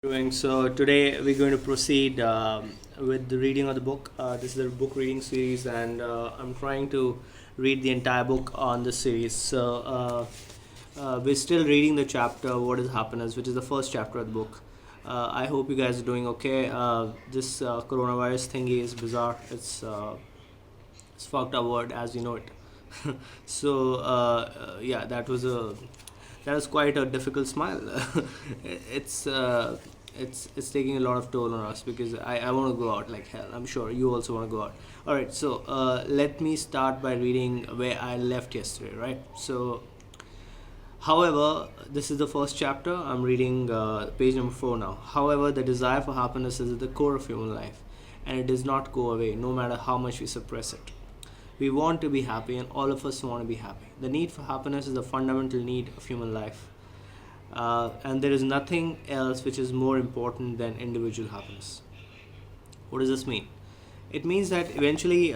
Doing so today we're going to proceed with the reading of the book. This is a book reading series, and I'm trying to read the entire book on this series. We're still reading the chapter "What is Happiness," which is the first chapter of the book. I hope you guys are doing okay. This coronavirus thingy is bizarre. It's fucked up word as you know it. Yeah, that was quite a difficult smile. it's uh, it's taking a lot of toll on us because I want to go out like hell. I'm sure you also want to go out. All right, so let me start by reading where I left yesterday. Right, so however, this is the first chapter. I'm reading page number 4 now. However, the desire for happiness is at the core of human life, and it does not go away no matter how much we suppress it. We want to be happy, and all of us want to be happy. The need for happiness is a fundamental need of human life, and there is nothing else which is more important than individual happiness. What does this mean? It means that eventually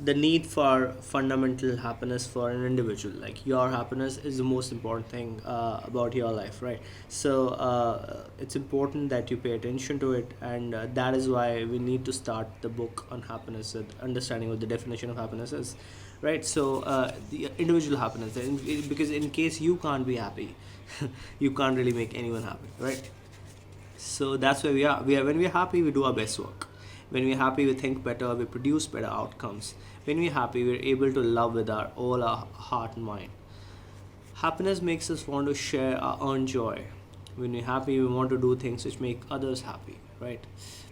the need for fundamental happiness for an individual, like your happiness, is the most important thing about your life, right? It's important that you pay attention to it, and that is why we need to start the book on happiness with understanding what the definition of happiness is, right? The individual happiness, because in case you can't be happy, you can't really make anyone happy, right? So that's where we are when we're happy, we do our best work. When we're happy, we think better, we produce better outcomes. When we're happy, we're able to love with our all our heart and mind. Happiness makes us want to share our own joy. When we're happy, we want to do things which make others happy, right?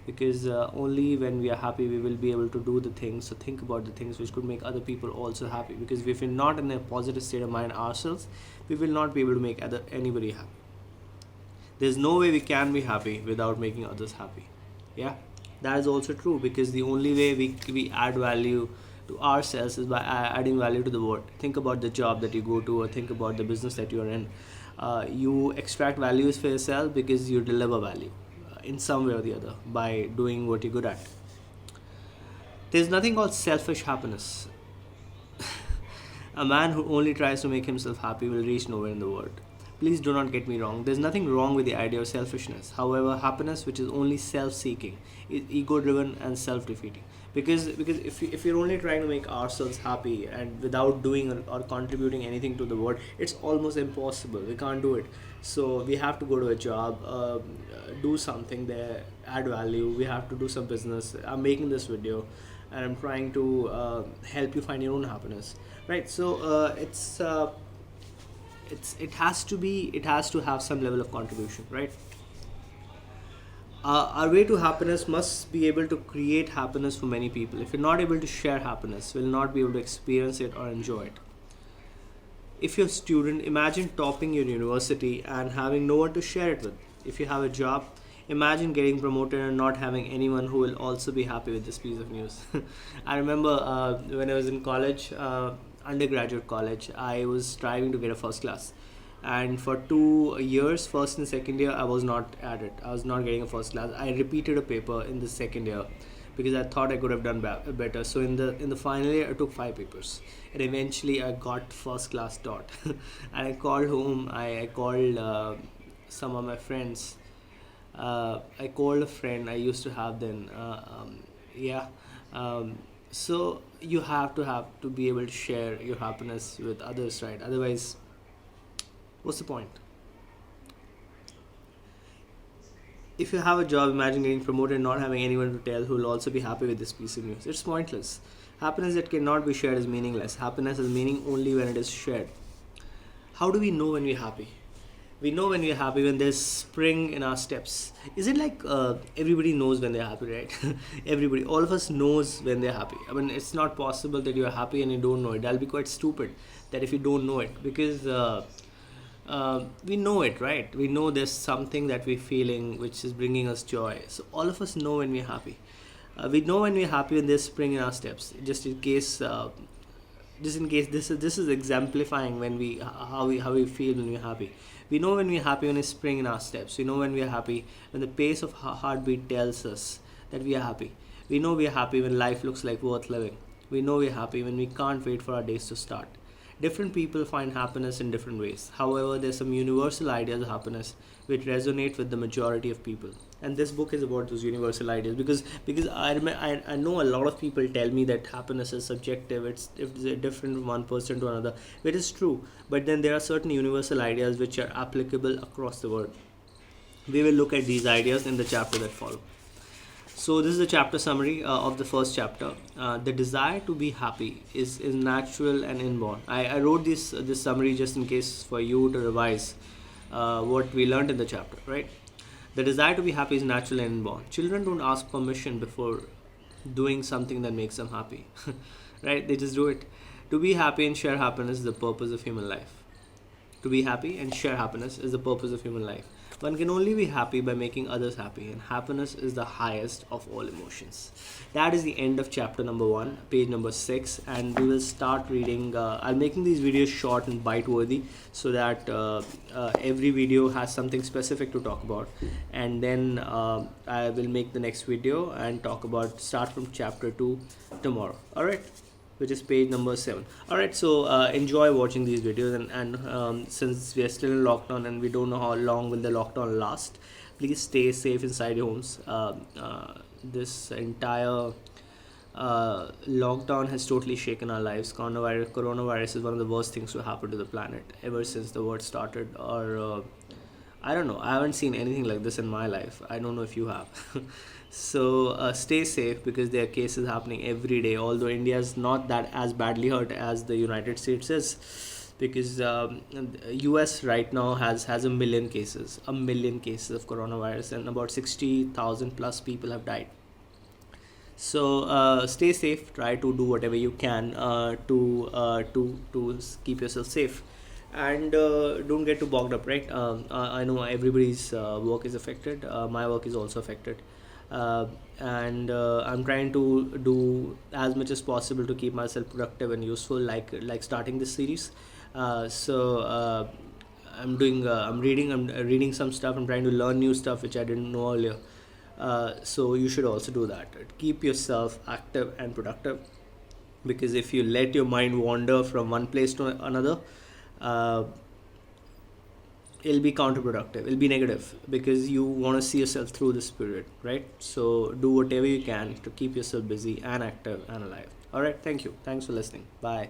Because only when we are happy, we will be able to do the things, or think about the things which could make other people also happy. Because if we're not in a positive state of mind ourselves, we will not be able to make anybody happy. There's no way we can be happy without making others happy. Yeah, that is also true, because the only way we add value to ourselves is by adding value to the world. Think about the job that you go to, or think about the business that you're in. You extract values for yourself because you deliver value in some way or the other by doing what you're good at. There's nothing called selfish happiness. A man who only tries to make himself happy will reach nowhere in the world. Please do not get me wrong. There's nothing wrong with the idea of selfishness. However, happiness which is only self-seeking is ego-driven and self-defeating. Because if you're only trying to make ourselves happy and without doing or contributing anything to the world, it's almost impossible. We can't do it. So we have to go to a job, do something there, add value. We have to do some business. I'm making this video, and I'm trying to help you find your own happiness, right? It has to have some level of contribution, right? Our way to happiness must be able to create happiness for many people. If you're not able to share happiness, we'll not be able to experience it or enjoy it. If you're a student, imagine topping your university and having no one to share it with. If you have a job, imagine getting promoted and not having anyone who will also be happy with this piece of news. I remember when I was in college, undergraduate college, I was striving to get a first class. And for 2 years, first and second year, I was not at it. I was not getting a first class. I repeated a paper in the second year because I thought I could have done better. So in the final year, I took 5 papers, and eventually I got first class dot. And I called home. I called some of my friends. I called a friend I used to have then. Yeah. So you have to be able to share your happiness with others, right? Otherwise, what's the point? If you have a job, imagine getting promoted and not having anyone to tell who will also be happy with this piece of news. It's pointless. Happiness that cannot be shared is meaningless. Happiness has meaning only when it is shared. How do we know when we're happy? We know when we're happy when there's spring in our steps. Is it like everybody knows when they're happy, right? Everybody, all of us knows when they're happy. I mean, it's not possible that you're happy and you don't know it. That'll be quite stupid that if you don't know it, because we know it, right? We know there's something that we're feeling which is bringing us joy. So all of us know when we're happy. We know when we're happy when there's spring in our steps. Just in case this is exemplifying when we how we feel when we're happy. We know when we're happy when it's spring in our steps. We know when we're happy when the pace of heartbeat tells us that we are happy. We know we are happy when life looks like worth living. We know we're happy when we can't wait for our days to start. Different people find happiness in different ways. However, there's some universal ideas of happiness which resonate with the majority of people. And this book is about those universal ideas, because I know a lot of people tell me that happiness is subjective. It's different from one person to another, which is true. But then there are certain universal ideas which are applicable across the world. We will look at these ideas in the chapter that follow. So this is the chapter summary of the first chapter. The desire to be happy is natural and inborn. I wrote this summary just in case for you to revise what we learned in the chapter, right? The desire to be happy is natural and inborn. Children don't ask permission before doing something that makes them happy, right? They just do it. To be happy and share happiness is the purpose of human life. To be happy and share happiness is the purpose of human life. One can only be happy by making others happy, and happiness is the highest of all emotions. That is the end of chapter number 1, page number 6, and we will start reading. I'm making these videos short and bite worthy so that every video has something specific to talk about, and then I will make the next video and start from chapter 2 tomorrow. Alright, which is page number 7. Alright, so enjoy watching these videos, and since we are still in lockdown and we don't know how long will the lockdown last, please stay safe inside your homes. This entire lockdown has totally shaken our lives. Coronavirus is one of the worst things to happen to the planet ever since the world started, or I don't know, I haven't seen anything like this in my life. I don't know if you have. So stay safe, because there are cases happening every day, although India is not that as badly hurt as the United States is, because US right now has a million cases of coronavirus, and about 60,000 plus people have died. So stay safe, try to do whatever you can to keep yourself safe, and don't get too bogged up, right? I know everybody's work is affected. My work is also affected, and I'm trying to do as much as possible to keep myself productive and useful, like starting this series. I'm reading some stuff. I'm trying to learn new stuff which I didn't know earlier. So you should also do that. Keep yourself active and productive, because if you let your mind wander from one place to another, it'll be counterproductive, it'll be negative, because you want to see yourself through this period, right? So do whatever you can to keep yourself busy and active and alive. All right, thank you, thanks for listening, bye.